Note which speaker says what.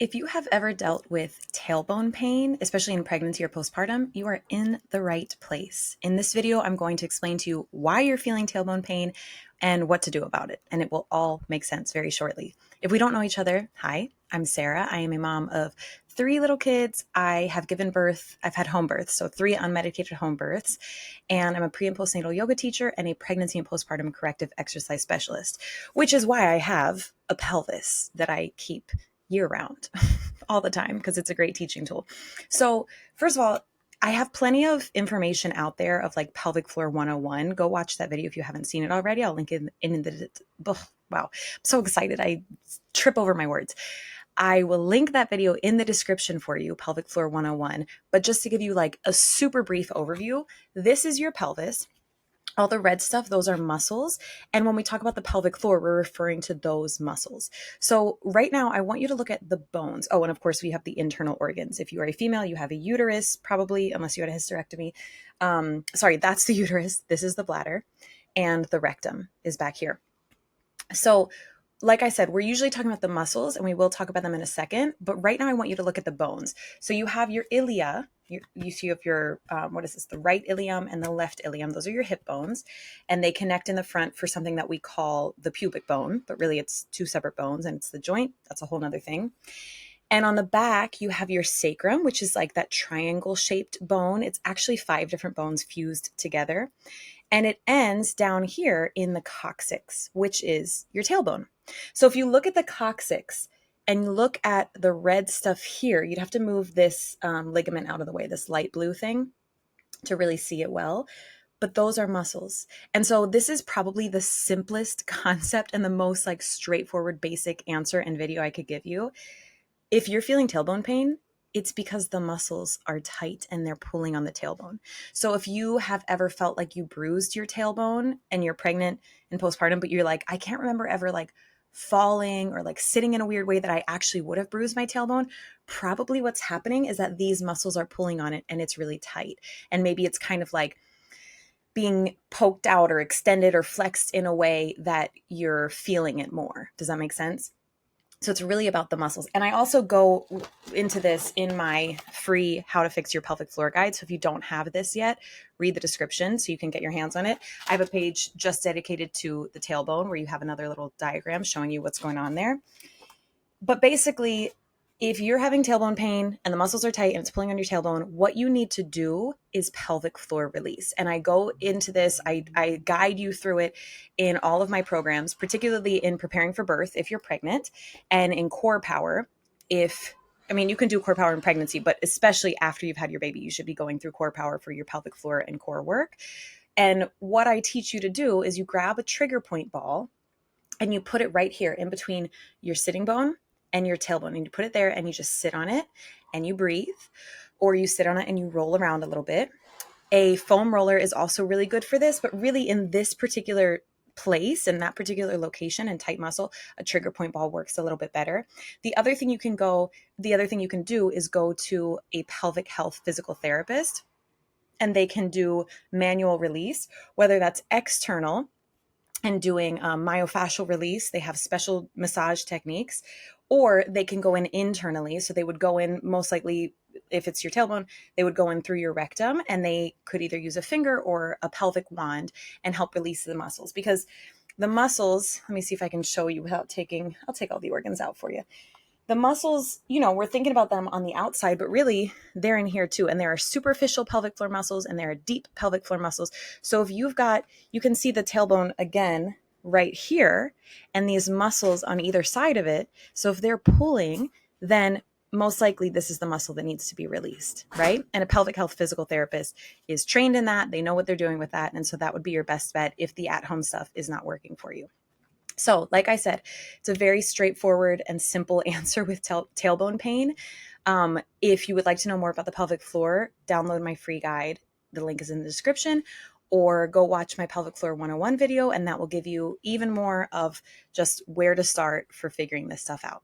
Speaker 1: If you have ever dealt with tailbone pain, especially in pregnancy or postpartum, you are in the right place. In this video, I'm going to explain to you why you're feeling tailbone pain and what to do about it. And it will all make sense very shortly. If we don't know each other, hi, I'm Sarah. I am a mom of 3 little kids. I have given birth, I've had home births, so 3 unmedicated home births. And I'm a pre and postnatal yoga teacher and a pregnancy and postpartum corrective exercise specialist, which is why I have a pelvis that I keep year round all the time because it's a great teaching tool. So first of all, I have plenty of information out there of like pelvic floor 101. Go watch that video if you haven't seen it already. I'll link it in the, wow, I'm so excited. I trip over my words. I will link that video in the description for you, pelvic floor 101. But just to give you like a super brief overview, this is your pelvis. All the red stuff, those are muscles. And when we talk about the pelvic floor, we're referring to those muscles. So right now, I want you to look at the bones. Oh, and of course, we have the internal organs. If you are a female, you have a uterus, probably, unless you had a hysterectomy. Sorry, that's the uterus. This is the bladder. And the rectum is back here. So like I said, we're usually talking about the muscles, and we will talk about them in a second. But right now, I want you to look at the bones. So you have your ilia. You see if your, what is this? The right ilium and the left ilium. Those are your hip bones. And they connect in the front for something that we call the pubic bone. But really, it's 2 separate bones, and it's the joint. That's a whole nother thing. And on the back, you have your sacrum, which is like that triangle-shaped bone. It's actually 5 different bones fused together. And it ends down here in the coccyx, which is your tailbone. So if you look at the coccyx and you look at the red stuff here, you'd have to move this ligament out of the way, this light blue thing, to really see it well. But those are muscles. And so this is probably the simplest concept and the most like straightforward, basic answer and video I could give you. If you're feeling tailbone pain, it's because the muscles are tight and they're pulling on the tailbone. So if you have ever felt like you bruised your tailbone and you're pregnant and postpartum, but you're like, I can't remember ever like falling or like sitting in a weird way that I actually would have bruised my tailbone, probably what's happening is that these muscles are pulling on it and it's really tight. And maybe it's kind of like being poked out or extended or flexed in a way that you're feeling it more. Does that make sense? So it's really about the muscles. And I also go into this in my free How to Fix Your Pelvic Floor guide. So if you don't have this yet, read the description so you can get your hands on it. I have a page just dedicated to the tailbone where you have another little diagram showing you what's going on there. But basically, if you're having tailbone pain and the muscles are tight and it's pulling on your tailbone, what you need to do is pelvic floor release. And I go into this, I guide you through it in all of my programs, particularly in preparing for birth if you're pregnant, and in core power you can do core power in pregnancy, but especially after you've had your baby, you should be going through core power for your pelvic floor and core work. And what I teach you to do is you grab a trigger point ball and you put it right here in between your sitting bone and your tailbone, and you put it there and you just sit on it and you breathe, or you sit on it and you roll around a little bit. A foam roller is also really good for this, but really in this particular place, in that particular location and tight muscle, a trigger point ball works a little bit better. The other thing you can do is go to a pelvic health physical therapist, and they can do manual release, whether that's external and doing myofascial release. They have special massage techniques, or they can go in internally. So they would go in, most likely, if it's your tailbone, they would go in through your rectum, and they could either use a finger or a pelvic wand and help release the muscles. Because the muscles, let me see if I can show you without I'll take all the organs out for you. The muscles, we're thinking about them on the outside, but really they're in here too. And there are superficial pelvic floor muscles and there are deep pelvic floor muscles. So if you can see the tailbone again right here and these muscles on either side of it. So if they're pulling, then most likely this is the muscle that needs to be released, right? And a pelvic health physical therapist is trained in that. They know what they're doing with that. And so that would be your best bet if the at-home stuff is not working for you. So like I said, it's a very straightforward and simple answer with tailbone pain. If you would like to know more about the pelvic floor, download my free guide. The link is in the description, or go watch my Pelvic Floor 101 video, and that will give you even more of just where to start for figuring this stuff out.